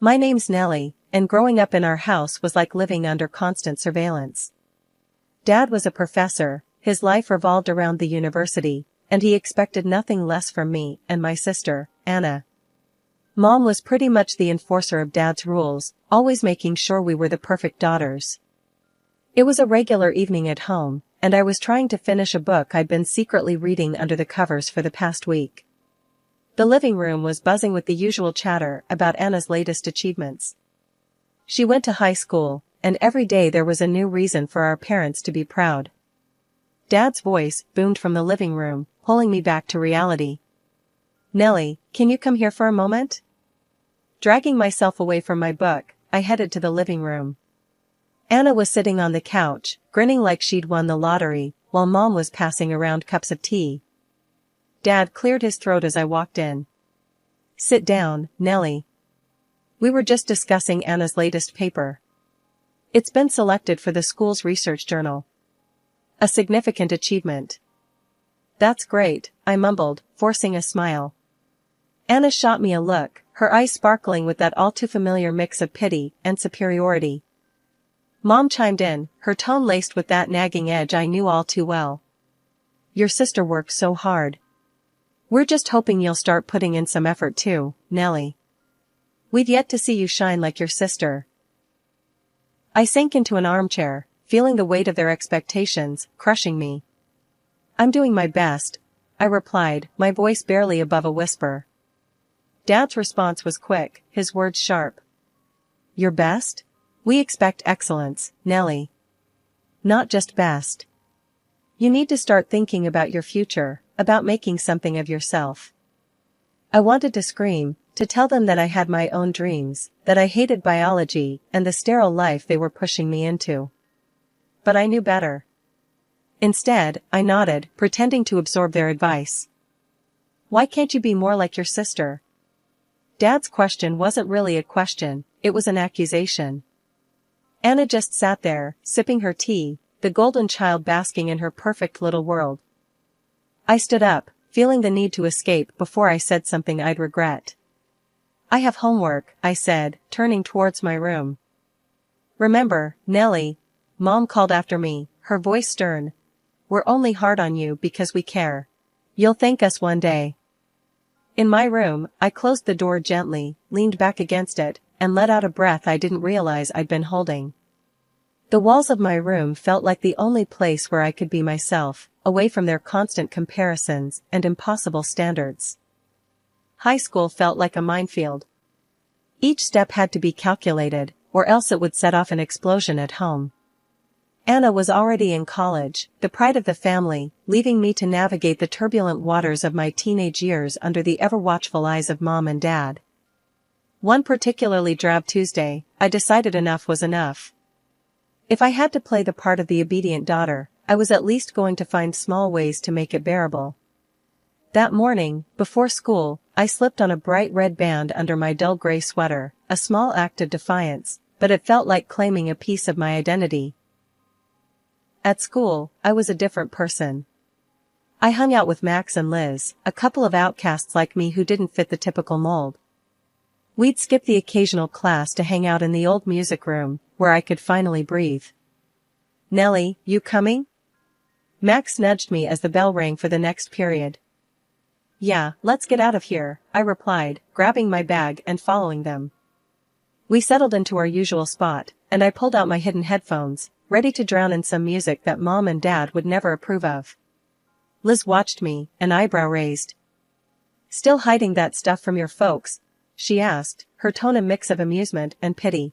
My name's Nellie, and growing up in our house was like living under constant surveillance. Dad was a professor, his life revolved around the university, and he expected nothing less from me and my sister, Anna. Mom was pretty much the enforcer of Dad's rules, always making sure we were the perfect daughters. It was a regular evening at home, and I was trying to finish a book I'd been secretly reading under the covers for the past week. The living room was buzzing with the usual chatter about Anna's latest achievements. She went to high school, and every day there was a new reason for our parents to be proud. Dad's voice boomed from the living room, pulling me back to reality. "Nellie, can you come here for a moment?" Dragging myself away from my book, I headed to the living room. Anna was sitting on the couch, grinning like she'd won the lottery, while Mom was passing around cups of tea. Dad cleared his throat as I walked in. "Sit down, Nellie. We were just discussing Anna's latest paper. It's been selected for the school's research journal. A significant achievement." "That's great," I mumbled, forcing a smile. Anna shot me a look, her eyes sparkling with that all-too-familiar mix of pity and superiority. Mom chimed in, her tone laced with that nagging edge I knew all too well. "Your sister worked so hard. We're just hoping you'll start putting in some effort too, Nellie. We've yet to see you shine like your sister." I sank into an armchair, feeling the weight of their expectations crushing me. "I'm doing my best," I replied, my voice barely above a whisper. Dad's response was quick, his words sharp. "Your best? We expect excellence, Nellie. Not just best. You need to start thinking about your future, about making something of yourself." I wanted to scream, to tell them that I had my own dreams, that I hated biology and the sterile life they were pushing me into. But I knew better. Instead, I nodded, pretending to absorb their advice. "Why can't you be more like your sister?" Dad's question wasn't really a question, it was an accusation. Anna just sat there, sipping her tea, the golden child basking in her perfect little world. I stood up, feeling the need to escape before I said something I'd regret. "I have homework," I said, turning towards my room. "Remember, Nellie," Mom called after me, her voice stern. "We're only hard on you because we care. You'll thank us one day." In my room, I closed the door gently, leaned back against it, and let out a breath I didn't realize I'd been holding. The walls of my room felt like the only place where I could be myself, away from their constant comparisons and impossible standards. High school felt like a minefield. Each step had to be calculated, or else it would set off an explosion at home. Anna was already in college, the pride of the family, leaving me to navigate the turbulent waters of my teenage years under the ever-watchful eyes of Mom and Dad. One particularly drab Tuesday, I decided enough was enough. If I had to play the part of the obedient daughter, I was at least going to find small ways to make it bearable. That morning, before school, I slipped on a bright red band under my dull gray sweater, a small act of defiance, but it felt like claiming a piece of my identity. At school, I was a different person. I hung out with Max and Liz, a couple of outcasts like me who didn't fit the typical mold. We'd skip the occasional class to hang out in the old music room, where I could finally breathe. "Nellie, you coming?" Max nudged me as the bell rang for the next period. "Yeah, let's get out of here," I replied, grabbing my bag and following them. We settled into our usual spot, and I pulled out my hidden headphones, ready to drown in some music that Mom and Dad would never approve of. Liz watched me, an eyebrow raised. "Still hiding that stuff from your folks?" she asked, her tone a mix of amusement and pity.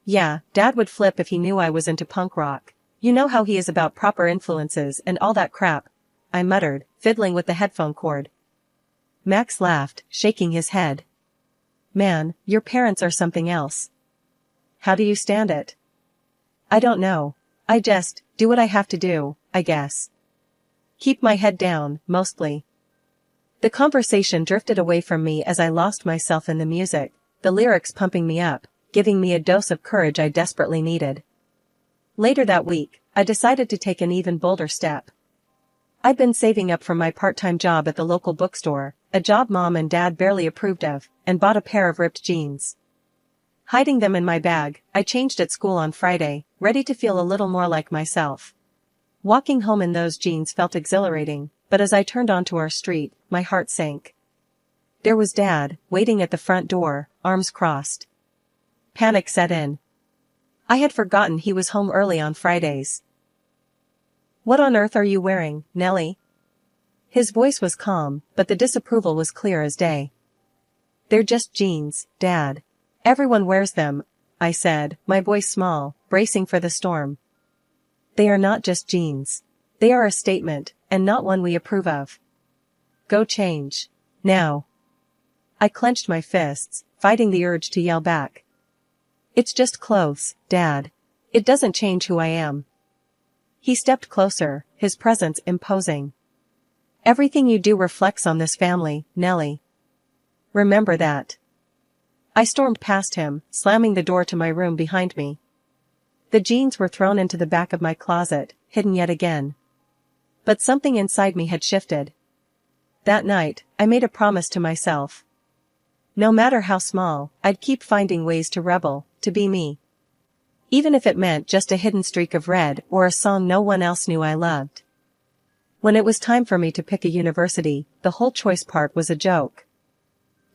"Yeah, Dad would flip if he knew I was into punk rock. You know how he is about proper influences and all that crap," I muttered, fiddling with the headphone cord. Max laughed, shaking his head. "Man, your parents are something else. How do you stand it?" "I don't know. I just do what I have to do, I guess. Keep my head down, mostly." The conversation drifted away from me as I lost myself in the music, the lyrics pumping me up, giving me a dose of courage I desperately needed. Later that week, I decided to take an even bolder step. I'd been saving up for my part-time job at the local bookstore, a job Mom and Dad barely approved of, and bought a pair of ripped jeans. Hiding them in my bag, I changed at school on Friday, ready to feel a little more like myself. Walking home in those jeans felt exhilarating, but as I turned onto our street, my heart sank. There was Dad, waiting at the front door, arms crossed. Panic set in. I had forgotten he was home early on Fridays. "What on earth are you wearing, Nellie?" His voice was calm, but the disapproval was clear as day. "They're just jeans, Dad. Everyone wears them," I said, my voice small, bracing for the storm. "They are not just jeans. They are a statement, and not one we approve of. Go change. Now." I clenched my fists, fighting the urge to yell back. "It's just clothes, Dad. It doesn't change who I am." He stepped closer, his presence imposing. "Everything you do reflects on this family, Nellie. Remember that." I stormed past him, slamming the door to my room behind me. The jeans were thrown into the back of my closet, hidden yet again. But something inside me had shifted. That night, I made a promise to myself. No matter how small, I'd keep finding ways to rebel, to be me. Even if it meant just a hidden streak of red or a song no one else knew I loved. When it was time for me to pick a university, the whole choice part was a joke.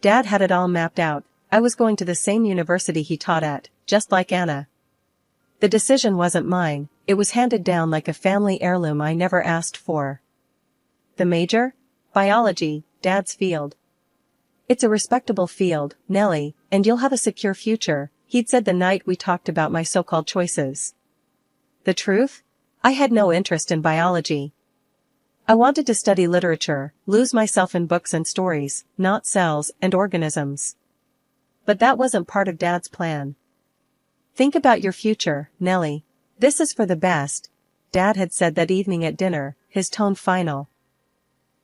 Dad had it all mapped out. I was going to the same university he taught at, just like Anna. The decision wasn't mine, it was handed down like a family heirloom I never asked for. The major? Biology, Dad's field. "It's a respectable field, Nellie, and you'll have a secure future," he'd said the night we talked about my so-called choices. The truth? I had no interest in biology. I wanted to study literature, lose myself in books and stories, not cells and organisms. But that wasn't part of Dad's plan. "Think about your future, Nellie. This is for the best," Dad had said that evening at dinner, his tone final.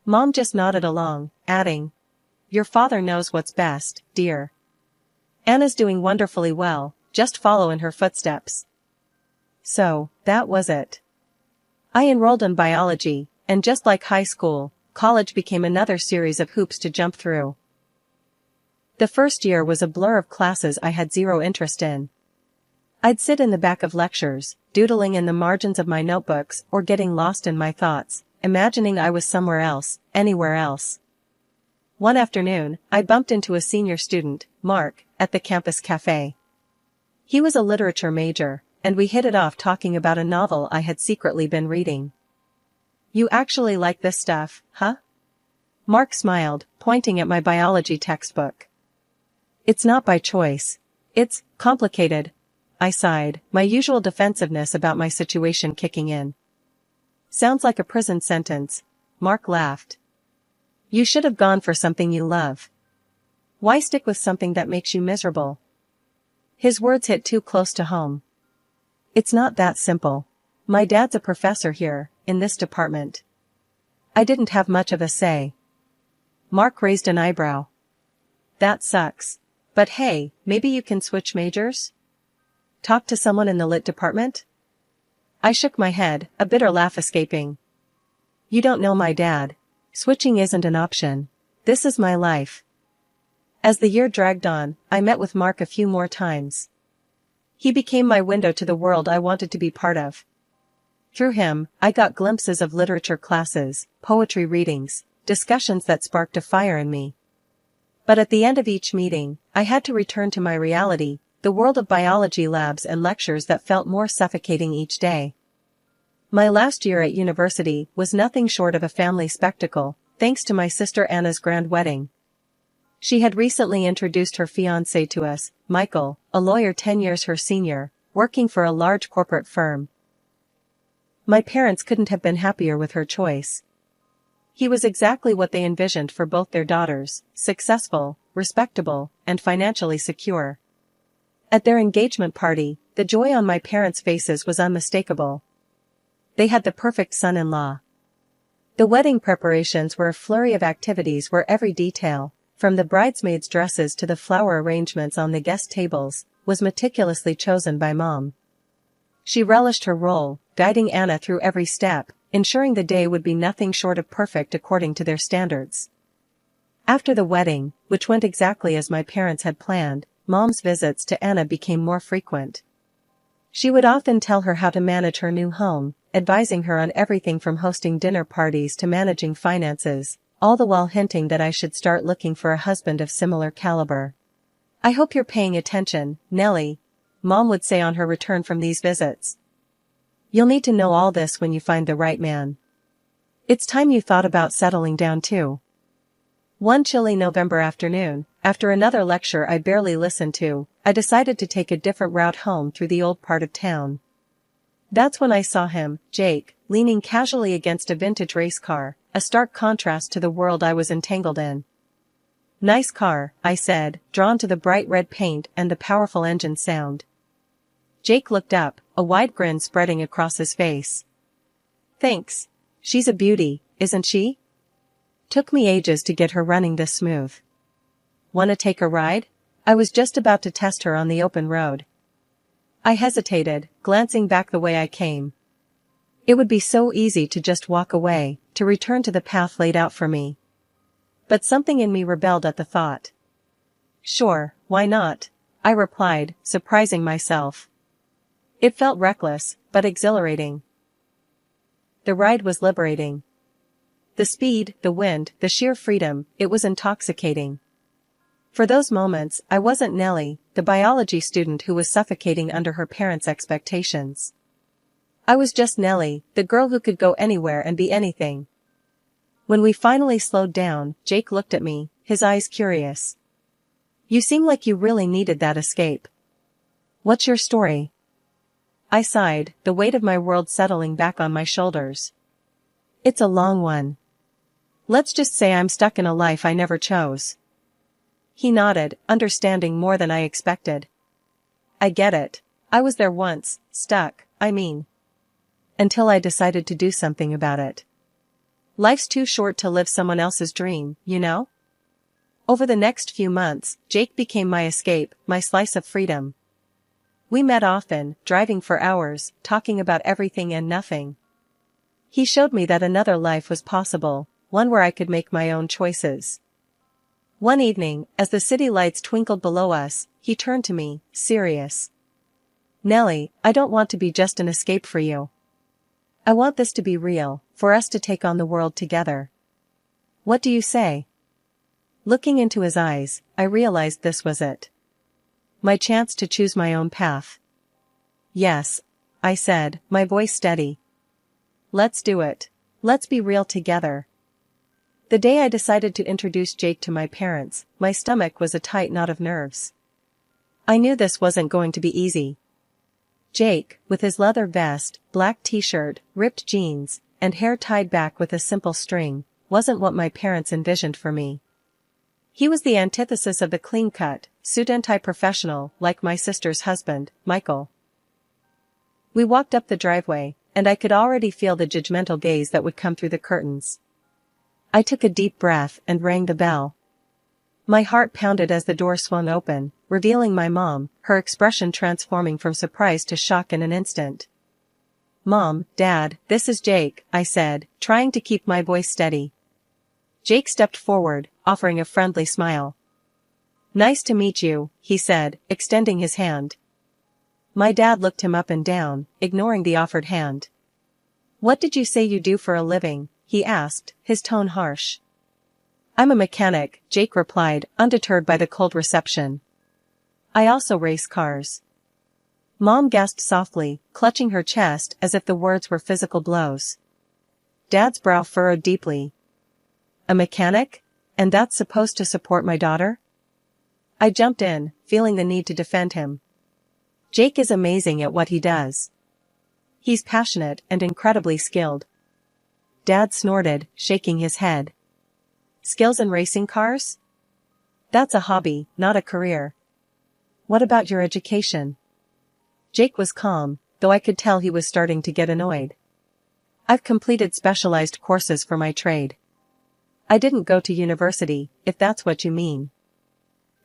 Mom just nodded along, adding, "Your father knows what's best, dear. Anna's doing wonderfully well, just follow in her footsteps." So, that was it. I enrolled in biology, and just like high school, college became another series of hoops to jump through. The first year was a blur of classes I had zero interest in. I'd sit in the back of lectures, doodling in the margins of my notebooks or getting lost in my thoughts, imagining I was somewhere else, anywhere else. One afternoon, I bumped into a senior student, Mark, at the campus cafe. He was a literature major, and we hit it off talking about a novel I had secretly been reading. "You actually like this stuff, huh?" Mark smiled, pointing at my biology textbook. "It's not by choice. It's complicated," I sighed, my usual defensiveness about my situation kicking in. "Sounds like a prison sentence," Mark laughed. "You should have gone for something you love. Why stick with something that makes you miserable?" His words hit too close to home. "It's not that simple. My dad's a professor here, in this department. I didn't have much of a say." Mark raised an eyebrow. "That sucks. But hey, maybe you can switch majors? Talk to someone in the lit department?" I shook my head, a bitter laugh escaping. "You don't know my dad. Switching isn't an option. This is my life." As the year dragged on, I met with Mark a few more times. He became my window to the world I wanted to be part of. Through him, I got glimpses of literature classes, poetry readings, discussions that sparked a fire in me. But at the end of each meeting, I had to return to my reality, the world of biology labs and lectures that felt more suffocating each day. My last year at university was nothing short of a family spectacle, thanks to my sister Anna's grand wedding. She had recently introduced her fiancé to us, Michael, a lawyer 10 years her senior, working for a large corporate firm. My parents couldn't have been happier with her choice. He was exactly what they envisioned for both their daughters, successful, respectable, and financially secure. At their engagement party, the joy on my parents' faces was unmistakable. They had the perfect son-in-law. The wedding preparations were a flurry of activities where every detail, from the bridesmaids' dresses to the flower arrangements on the guest tables, was meticulously chosen by Mom. She relished her role, guiding Anna through every step, ensuring the day would be nothing short of perfect according to their standards. After the wedding, which went exactly as my parents had planned, Mom's visits to Anna became more frequent. She would often tell her how to manage her new home, advising her on everything from hosting dinner parties to managing finances, all the while hinting that I should start looking for a husband of similar caliber. "I hope you're paying attention, Nellie," Mom would say on her return from these visits. "You'll need to know all this when you find the right man. It's time you thought about settling down too." One chilly November afternoon, after another lecture I barely listened to, I decided to take a different route home through the old part of town. That's when I saw him, Jake, leaning casually against a vintage race car, a stark contrast to the world I was entangled in. "Nice car," I said, drawn to the bright red paint and the powerful engine sound. Jake looked up, a wide grin spreading across his face. "Thanks. She's a beauty, isn't she? Took me ages to get her running this smooth. Wanna take a ride?" I was just about to test her on the open road. I hesitated, glancing back the way I came. It would be so easy to just walk away, to return to the path laid out for me. But something in me rebelled at the thought. "Sure, why not?" I replied, surprising myself. It felt reckless, but exhilarating. The ride was liberating. The speed, the wind, the sheer freedom, it was intoxicating. For those moments, I wasn't Nellie, the biology student who was suffocating under her parents' expectations. I was just Nellie, the girl who could go anywhere and be anything. When we finally slowed down, Jake looked at me, his eyes curious. "You seem like you really needed that escape. What's your story?" I sighed, the weight of my world settling back on my shoulders. "It's a long one. Let's just say I'm stuck in a life I never chose." He nodded, understanding more than I expected. "I get it. I was there once, stuck, I mean. Until I decided to do something about it. Life's too short to live someone else's dream, you know?" Over the next few months, Jake became my escape, my slice of freedom. We met often, driving for hours, talking about everything and nothing. He showed me that another life was possible, one where I could make my own choices. One evening, as the city lights twinkled below us, he turned to me, serious. "Nellie, I don't want to be just an escape for you. I want this to be real, for us to take on the world together. What do you say?" Looking into his eyes, I realized this was it. My chance to choose my own path. "Yes," I said, my voice steady. "Let's do it. Let's be real together." The day I decided to introduce Jake to my parents, my stomach was a tight knot of nerves. I knew this wasn't going to be easy. Jake, with his leather vest, black t-shirt, ripped jeans, and hair tied back with a simple string, wasn't what my parents envisioned for me. He was the antithesis of the clean-cut, suit anti-professional, like my sister's husband, Michael. We walked up the driveway, and I could already feel the judgmental gaze that would come through the curtains. I took a deep breath and rang the bell. My heart pounded as the door swung open, revealing my mom, her expression transforming from surprise to shock in an instant. "Mom, Dad, this is Jake," I said, trying to keep my voice steady. Jake stepped forward, offering a friendly smile. "Nice to meet you," he said, extending his hand. My dad looked him up and down, ignoring the offered hand. "What did you say you do for a living?" he asked, his tone harsh. "I'm a mechanic," Jake replied, undeterred by the cold reception. "I also race cars." Mom gasped softly, clutching her chest as if the words were physical blows. Dad's brow furrowed deeply. "A mechanic? And that's supposed to support my daughter?" I jumped in, feeling the need to defend him. Jake is amazing at what he does. He's passionate and incredibly skilled. Dad snorted, shaking his head. "Skills in racing cars? That's a hobby, not a career. What about your education?" Jake was calm, though I could tell he was starting to get annoyed. "I've completed specialized courses for my trade. I didn't go to university, if that's what you mean."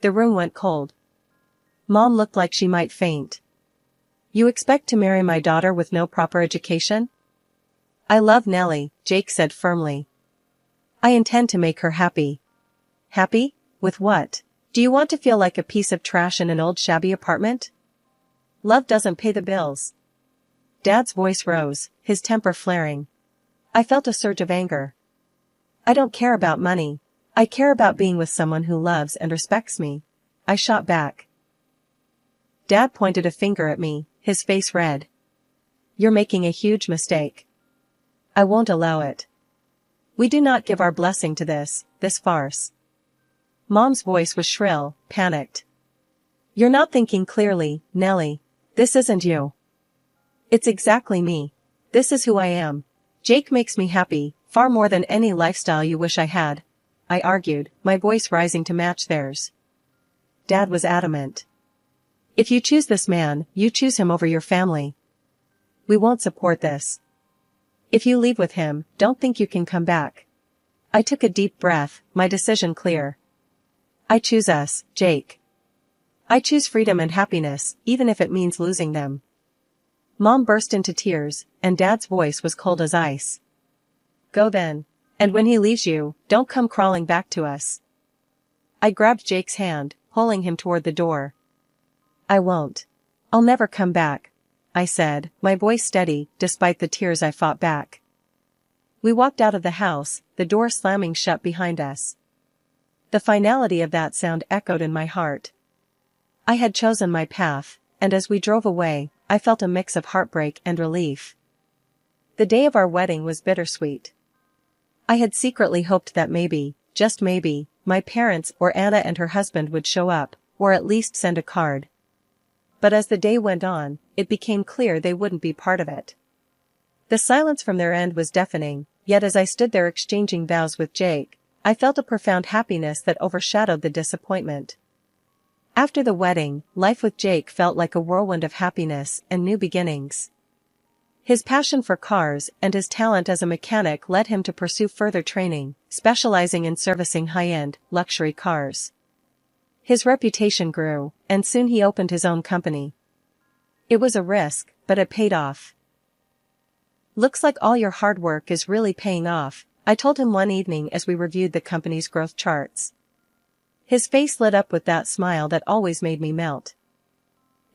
The room went cold. Mom looked like she might faint. "You expect to marry my daughter with no proper education?" "I love Nellie," Jake said firmly. "I intend to make her happy." "Happy? With what?" Do you want to feel like a piece of trash in an old shabby apartment? Love doesn't pay the bills. Dad's voice rose, his temper flaring. I felt a surge of anger. I don't care about money. I care about being with someone who loves and respects me, I shot back. Dad pointed a finger at me, his face red. You're making a huge mistake. I won't allow it. We do not give our blessing to this farce. Mom's voice was shrill, panicked. You're not thinking clearly, Nellie. This isn't you. It's exactly me. This is who I am. Jake makes me happy, far more than any lifestyle you wish I had, I argued, my voice rising to match theirs. Dad was adamant. If you choose this man, you choose him over your family. We won't support this. If you leave with him, don't think you can come back. I took a deep breath, my decision clear. I choose us, Jake. I choose freedom and happiness, even if it means losing them. Mom burst into tears, and Dad's voice was cold as ice. Go then. And when he leaves you, don't come crawling back to us. I grabbed Jake's hand, pulling him toward the door. I won't. I'll never come back, I said, my voice steady, despite the tears I fought back. We walked out of the house, the door slamming shut behind us. The finality of that sound echoed in my heart. I had chosen my path, and as we drove away, I felt a mix of heartbreak and relief. The day of our wedding was bittersweet. I had secretly hoped that maybe, just maybe, my parents or Anna and her husband would show up, or at least send a card. But as the day went on, it became clear they wouldn't be part of it. The silence from their end was deafening, yet as I stood there exchanging vows with Jake, I felt a profound happiness that overshadowed the disappointment. After the wedding, life with Jake felt like a whirlwind of happiness and new beginnings. His passion for cars and his talent as a mechanic led him to pursue further training, specializing in servicing high-end, luxury cars. His reputation grew, and soon he opened his own company. It was a risk, but it paid off. Looks like all your hard work is really paying off, I told him one evening as we reviewed the company's growth charts. His face lit up with that smile that always made me melt.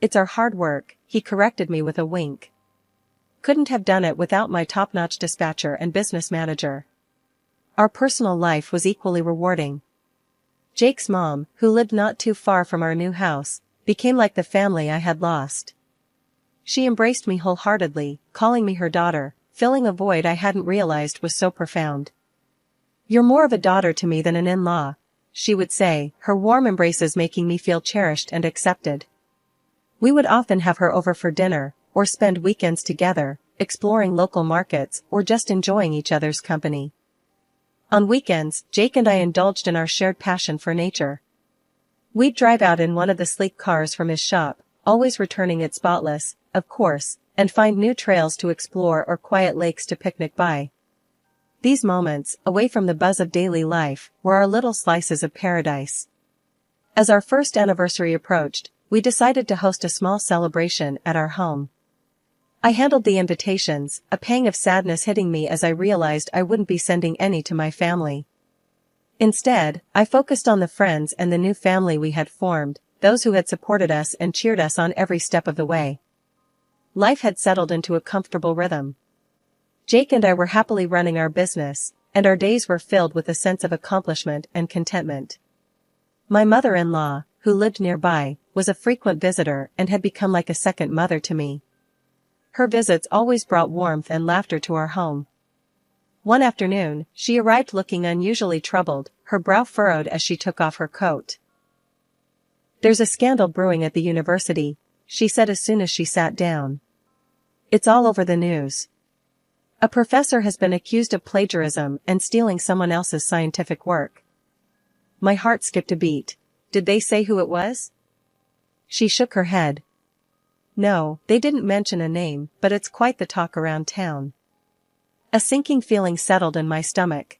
It's our hard work, he corrected me with a wink. Couldn't have done it without my top-notch dispatcher and business manager. Our personal life was equally rewarding. Jake's mom, who lived not too far from our new house, became like the family I had lost. She embraced me wholeheartedly, calling me her daughter, filling a void I hadn't realized was so profound. You're more of a daughter to me than an in-law, she would say, her warm embraces making me feel cherished and accepted. We would often have her over for dinner, or spend weekends together, exploring local markets or just enjoying each other's company. On weekends, Jake and I indulged in our shared passion for nature. We'd drive out in one of the sleek cars from his shop, always returning it spotless, of course, and find new trails to explore or quiet lakes to picnic by. These moments, away from the buzz of daily life, were our little slices of paradise. As our first anniversary approached, we decided to host a small celebration at our home. I handled the invitations, a pang of sadness hitting me as I realized I wouldn't be sending any to my family. Instead, I focused on the friends and the new family we had formed, those who had supported us and cheered us on every step of the way. Life had settled into a comfortable rhythm. Jake and I were happily running our business, and our days were filled with a sense of accomplishment and contentment. My mother-in-law, who lived nearby, was a frequent visitor and had become like a second mother to me. Her visits always brought warmth and laughter to our home. One afternoon, she arrived looking unusually troubled, her brow furrowed as she took off her coat. There's a scandal brewing at the university, she said as soon as she sat down. It's all over the news. A professor has been accused of plagiarism and stealing someone else's scientific work. My heart skipped a beat. Did they say who it was? She shook her head. No, they didn't mention a name, but it's quite the talk around town. A sinking feeling settled in my stomach.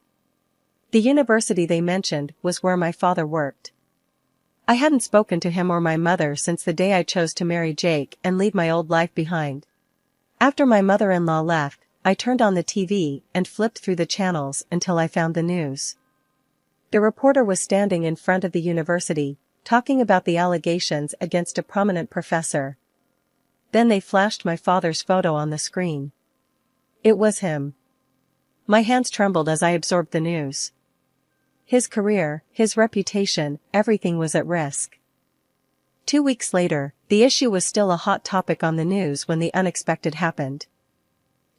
The university they mentioned was where my father worked. I hadn't spoken to him or my mother since the day I chose to marry Jake and leave my old life behind. After my mother-in-law left, I turned on the TV and flipped through the channels until I found the news. The reporter was standing in front of the university, talking about the allegations against a prominent professor. Then they flashed my father's photo on the screen. It was him. My hands trembled as I absorbed the news. His career, his reputation, everything was at risk. 2 weeks later, the issue was still a hot topic on the news when the unexpected happened.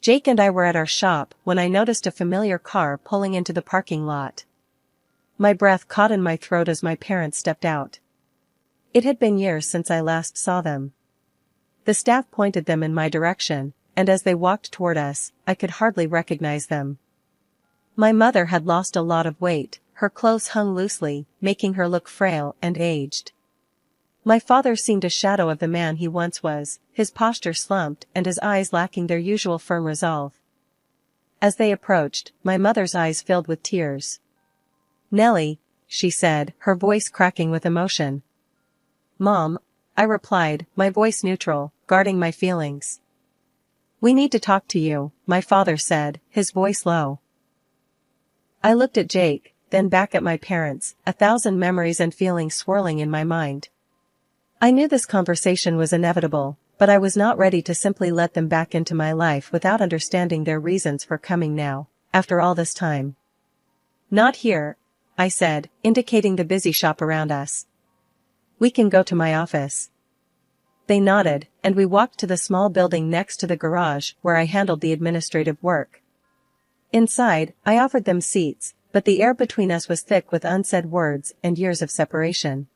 Jake and I were at our shop when I noticed a familiar car pulling into the parking lot. My breath caught in my throat as my parents stepped out. It had been years since I last saw them. The staff pointed them in my direction, and as they walked toward us, I could hardly recognize them. My mother had lost a lot of weight, her clothes hung loosely, making her look frail and aged. My father seemed a shadow of the man he once was, his posture slumped and his eyes lacking their usual firm resolve. As they approached, my mother's eyes filled with tears. "Nellie," she said, her voice cracking with emotion. "Mom," I replied, my voice neutral, guarding my feelings. "We need to talk to you," my father said, his voice low. I looked at Jake, then back at my parents, 1,000 memories and feelings swirling in my mind. I knew this conversation was inevitable, but I was not ready to simply let them back into my life without understanding their reasons for coming now, after all this time. "Not here," I said, indicating the busy shop around us. "We can go to my office." They nodded, and we walked to the small building next to the garage where I handled the administrative work. Inside, I offered them seats, but the air between us was thick with unsaid words and years of separation.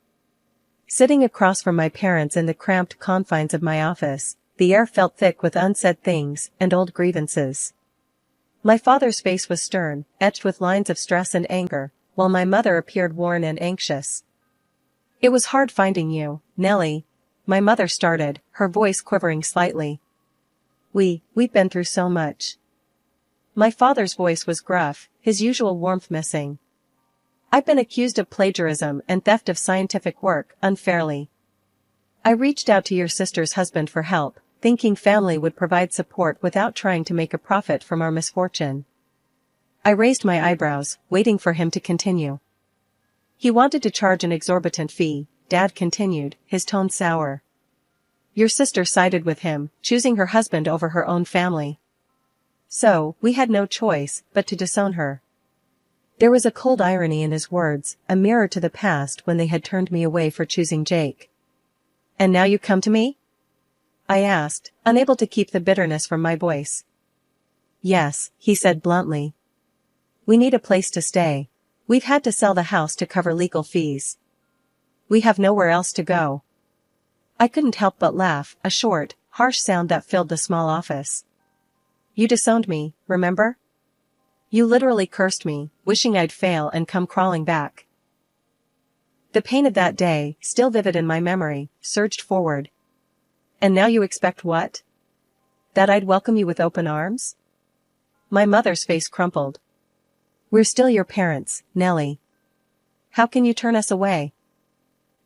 Sitting across from my parents in the cramped confines of my office, the air felt thick with unsaid things and old grievances. My father's face was stern, etched with lines of stress and anger, while my mother appeared worn and anxious. "It was hard finding you, Nellie," my mother started, her voice quivering slightly. We've been through so much." My father's voice was gruff, his usual warmth missing. "I've been accused of plagiarism and theft of scientific work, unfairly. I reached out to your sister's husband for help, thinking family would provide support without trying to make a profit from our misfortune." I raised my eyebrows, waiting for him to continue. "He wanted to charge an exorbitant fee," Dad continued, his tone sour. "Your sister sided with him, choosing her husband over her own family. So, we had no choice but to disown her." There was a cold irony in his words, a mirror to the past when they had turned me away for choosing Jake. "And now you come to me?" I asked, unable to keep the bitterness from my voice. "Yes," he said bluntly. "We need a place to stay. We've had to sell the house to cover legal fees. We have nowhere else to go." I couldn't help but laugh, a short, harsh sound that filled the small office. "You disowned me, remember? You literally cursed me, wishing I'd fail and come crawling back." The pain of that day, still vivid in my memory, surged forward. "And now you expect what? That I'd welcome you with open arms?" My mother's face crumpled. "We're still your parents, Nellie. How can you turn us away?"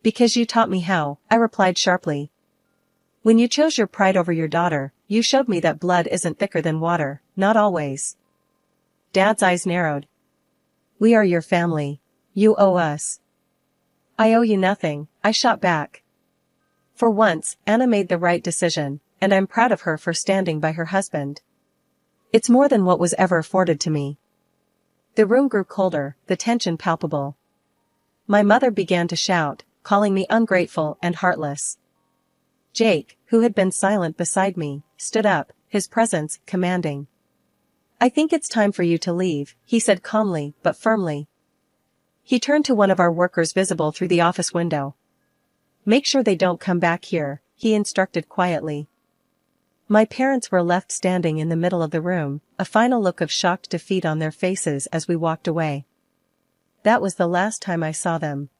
"Because you taught me how," I replied sharply. "When you chose your pride over your daughter, you showed me that blood isn't thicker than water, not always." Dad's eyes narrowed. "We are your family. You owe us." "I owe you nothing," I shot back. For once, Anna made the right decision, and I'm proud of her for standing by her husband. It's more than what was ever afforded to me. The room grew colder, the tension palpable. My mother began to shout, calling me ungrateful and heartless. Jake, who had been silent beside me, stood up, his presence commanding. "I think it's time for you to leave," he said calmly but firmly. He turned to one of our workers visible through the office window. "Make sure they don't come back here," he instructed quietly. My parents were left standing in the middle of the room, a final look of shocked defeat on their faces as we walked away. That was the last time I saw them.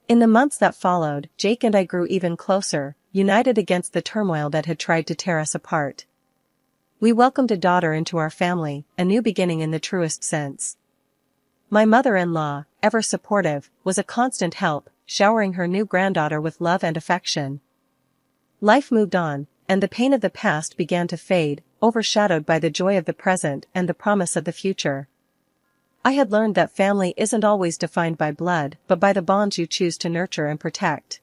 In the months that followed, Jake and I grew even closer, united against the turmoil that had tried to tear us apart. We welcomed a daughter into our family, a new beginning in the truest sense. My mother-in-law, ever supportive, was a constant help, showering her new granddaughter with love and affection. Life moved on, and the pain of the past began to fade, overshadowed by the joy of the present and the promise of the future. I had learned that family isn't always defined by blood but by the bonds you choose to nurture and protect.